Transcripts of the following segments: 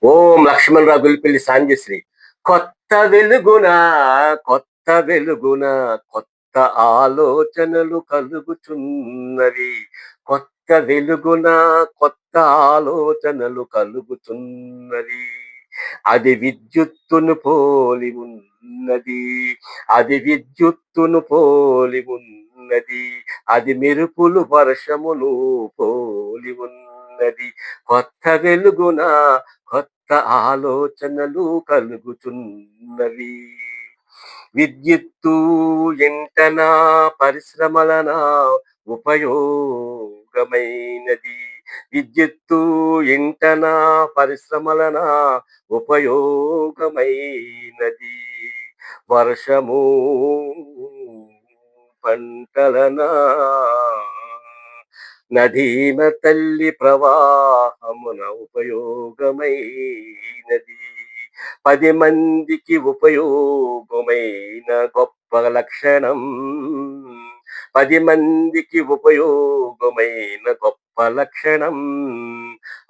ఓం లక్ష్మణరావు గులిపల్లి సాంజశ్రీ. కొత్త వెలుగున, కొత్త వెలుగున, కొత్త ఆలోచనలు కలుగుచున్నవి. కొత్త వెలుగున, కొత్త ఆలోచనలు కలుగుచున్నవి. అది విద్యుత్తును పోలి ఉన్నది. అది విద్యుత్తును పోలి ఉన్నది. అది మెరుపులు వర్షమును పోలి ఉన్నది. కొత్త వెలుగున, కొత్త ఆలోచనలు కలుగుచున్నవి. విద్యుత్తు ఎంటన పరిశ్రమలన ఉపయోగమైనది. విద్యుత్తు ఎంటన పరిశ్రమలన ఉపయోగమైనది. వర్షము పంటలనా నదీమ తల్లి ప్రవాహమున ఉపయోగమైనది. 10 మందికి ఉపయోగమైన గొప్ప లక్షణం. 10 మందికి ఉపయోగమైన గొప్ప లక్షణం.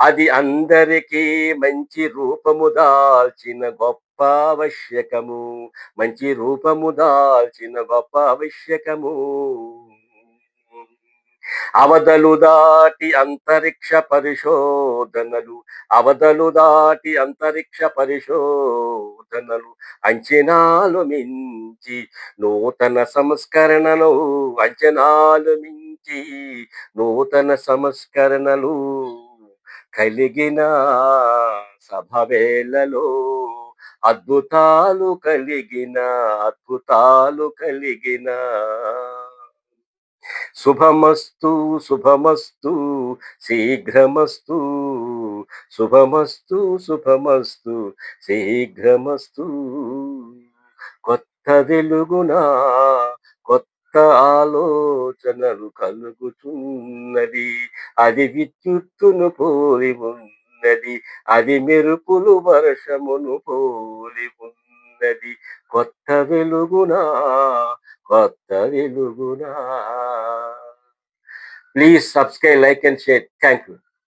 అది అందరికీ మంచి రూపము దాల్చిన గొప్ప ఆవశ్యకము. మంచి రూపము దాల్చిన గొప్ప ఆవశ్యకము. అవధులు దాటి అంతరిక్ష పరిశోధనలు, అవధులు దాటి అంతరిక్ష పరిశోధనలు, అంచనాలు మించి నూతన సంస్కరణలు, అంచనాలు మించి నూతన సంస్కరణలు కలిగిన సభవేళలో అద్భుతాలు కలిగిన, అద్భుతాలు కలిగిన. శుభమస్తు శుభమస్తు శీఘ్రమస్తు, శుభమస్తు శుభమస్తు శీఘ్రమస్తు. కొత్త వెలుగున, కొత్త ఆలోచనలు కలుగుచున్నది. అది విద్యుత్తును పోలి ఉన్నది. అది మెరుపులు వర్షమును పోలి ఉన్నది. కొత్త వెలుగున, కొత్త వెలుగున. Please subscribe, like and share. Thank you.